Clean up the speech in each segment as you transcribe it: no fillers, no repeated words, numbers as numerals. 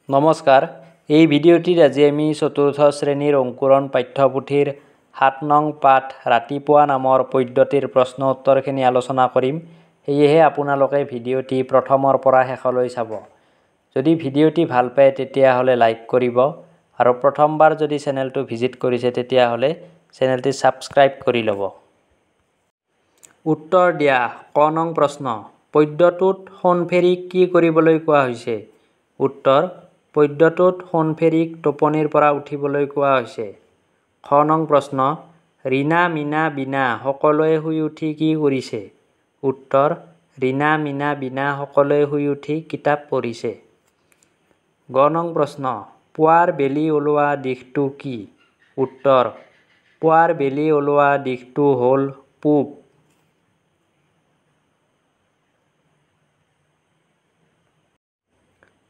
নমস্কাৰ, এই ভিডিঅ'টিত আজি আমি চতুৰ্থ শ্ৰেণীৰ অংকুৰণ পাঠ্যপুথিৰ ৭ নং পাঠ ৰাতিপুৱা নামৰ পদ্যটিৰ প্ৰশ্ন উত্তৰখিনি আলোচনা কৰিম। সেয়েহে আপোনালোকে ভিডিঅ'টি প্ৰথমৰ পৰা শেষলৈ চাব। যদি ভিডিঅ'টি ভাল পায় তেতিয়াহ'লে লাইক কৰিব আৰু প্ৰথমবাৰ যদি চেনেলটো ভিজিট কৰিছে তেতিয়াহ'লে চেনেলটি ছাবস্ক্ৰাইব কৰি ল'ব। উত্তৰ দিয়া। ক নং প্ৰশ্ন, পদ্যটোত সোণফেৰীক কি কৰিবলৈ কোৱা হৈছে? উত্তৰ, পদ্যটোত সোণফেৰীক টোপনিৰ পৰা উঠিবলৈ কোৱা হৈছে। খ নং প্ৰশ্ন, ৰীনা, মীনা, বীণা সকলোৱে শুই উঠি কি কৰিছে? উত্তৰ, ৰীনা, মীনা, বীণা সকলোৱে শুই উঠি কিতাপ পঢ়িছে। গ নং প্ৰশ্ন, পুৱাৰ বেলি ওলোৱা দিশটো কি? উত্তৰ, পুৱাৰ বেলি ওলোৱা দিশটো হ'ল পূব।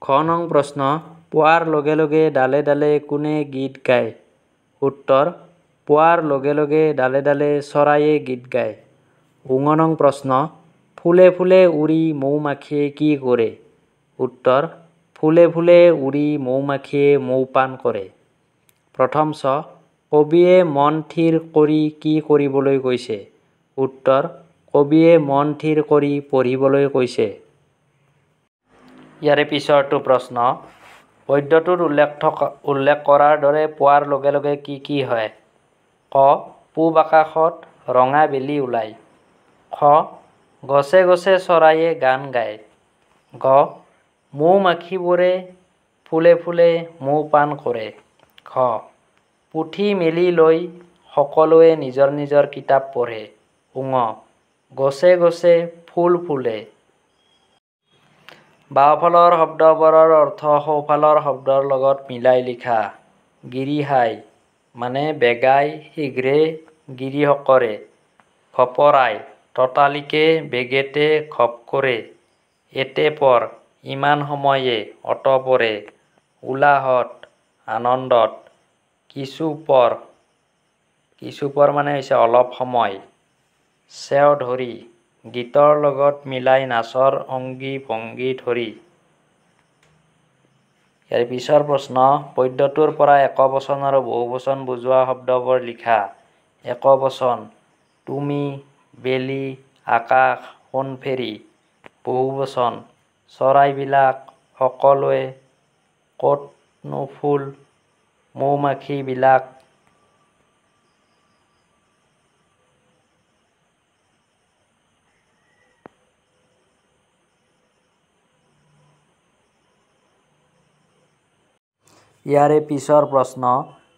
খ নং প্ৰশ্ন, পুৱাৰ লগে লগে ডালে ডালে কোনে গীত গায়? উত্তৰ, পুৱাৰ লগে লগে ডালে ডালে চৰাইয়ে গীত গায়। ঙ নং প্ৰশ্ন, ফুলে ফুলে উৰি মৌ-মাখিয়ে কি কৰে? উত্তৰ, ফুলে ফুলে উৰি মৌ-মাখিয়ে মৌপান কৰে। প্ৰথম চ, কবিয়ে মন থিৰ কৰি কি কৰিবলৈ কৈছে? উত্তৰ, কবিয়ে মন থিৰ কৰি পঢ়িবলৈ কৈছে। ইয়াৰে পিছৰটো প্ৰশ্ন, পদ্যটোত উল্লেখ কৰাৰ দৰে পুৱাৰ লগে লগে কি কি হয়? ক, পূব আকাশত ৰঙা বেলি ওলায়। খ, গছে গছে চৰাইয়ে গান গায়। গ, মৌ-মাখিবোৰে ফুলে ফুলে মৌ পান কৰে। ঘ, পুথি মেলি লৈ সকলোৱে নিজৰ নিজৰ কিতাপ পঢ়ে। ঙ, গছে গছে ফুল ফুলে। বাওঁফালৰ শব্দবোৰৰ অৰ্থ সোঁফালৰ শব্দৰ লগত মিলাই লিখা। গিৰিহাই মানে বেগাই শীঘ্ৰে গিৰিশকৰে। ঘপৰাই ততালিকে বেগেতে ঘপ কৰে। এতে পৰ ইমান সময়ে অতপৰে। উলাহত আনন্দত। কিছুপৰ মানে হৈছে অলপ সময়। চেও ধৰি গীতৰ লগত মিলাই নাচৰ অংগী ভংগী ধৰি। ইয়াৰ পিছৰ প্ৰশ্ন, পদ্যটোৰ পৰা একবচন আৰু বহুবচন বুজোৱা শব্দবোৰ লিখা। একবচন, তুমি, বেলি, আকাশ, সোণফেৰী। বহুবচন, চৰাইবিলাক, সকলোৱে, ক'তনো ফুল, মৌ-মাখি বিলাক। ইয়াৰে পিছৰ প্ৰশ্ন,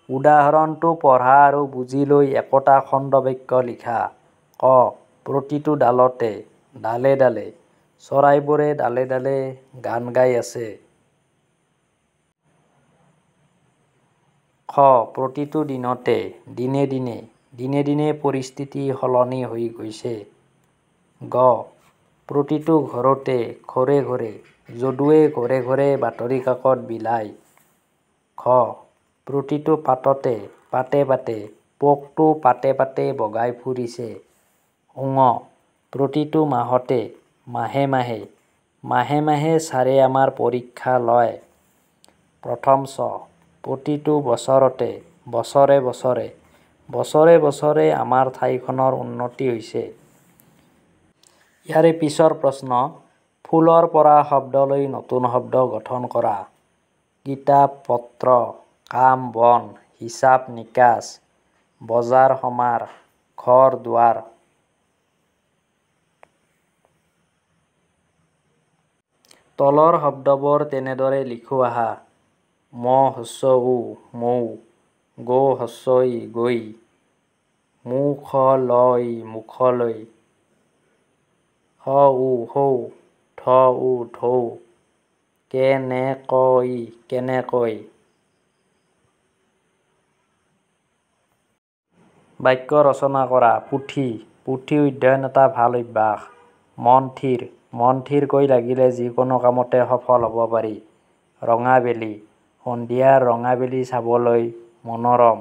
উদাহৰণটো পঢ়া আৰু বুজি লৈ একোটা খণ্ডবাক্য লিখা। ক, প্ৰতিটো ডালতে, ডালে ডালে, চৰাইবোৰে ডালে ডালে গান গাই আছে। খ, প্ৰতিটো দিনতে, দিনে দিনে, দিনে দিনে পৰিস্থিতি সলনি হৈ গৈছে। গ, প্ৰতিটো ঘৰতে, ঘৰে ঘৰে, যদুৱে ঘৰে ঘৰে বাতৰি কাকত বিলায়। খ, প্ৰতিটো পাততে, পাতে পাতে, পোকটো পাতে পাতে বগাই ফুৰিছে। ঙ, প্ৰতিটো মাহতে, মাহে মাহে, মাহে মাহে ছাৰে আমাৰ পৰীক্ষা লয়। প্ৰথম চ, প্ৰতিটো বছৰতে, বছৰে বছৰে, বছৰে বছৰে আমাৰ ঠাইখনৰ উন্নতি হৈছে। ইয়াৰে পিছৰ প্ৰশ্ন, ফুলৰ পৰা শব্দ লৈ নতুন শব্দ গঠন কৰা। কিতাপ পত্ৰ, কাম বন, হিচাপ নিকাচ, বজাৰ সমাৰ, ঘৰ দুৱাৰ। তলৰ শব্দবোৰ তেনেদৰে লিখো আহা। ম-উ, মৌ, গৌ-ই, গৈ, মু-খ-ল-ই, মুখলৈ, হ-উ, হৌ, ঢ-উ, ঢৌ, কে-নে-ক-ই, কেনেকৈ। বাক্য ৰচনা কৰা। পুথি, পুথি অধ্যয়ন এটা ভাল অভ্যাস। মন থিৰ, মন থিৰকৈ লাগিলে যিকোনো কামতে সফল হ'ব পাৰি। ৰঙা বেলি, সন্ধিয়াৰ ৰঙা বেলি চাবলৈ মনোৰম।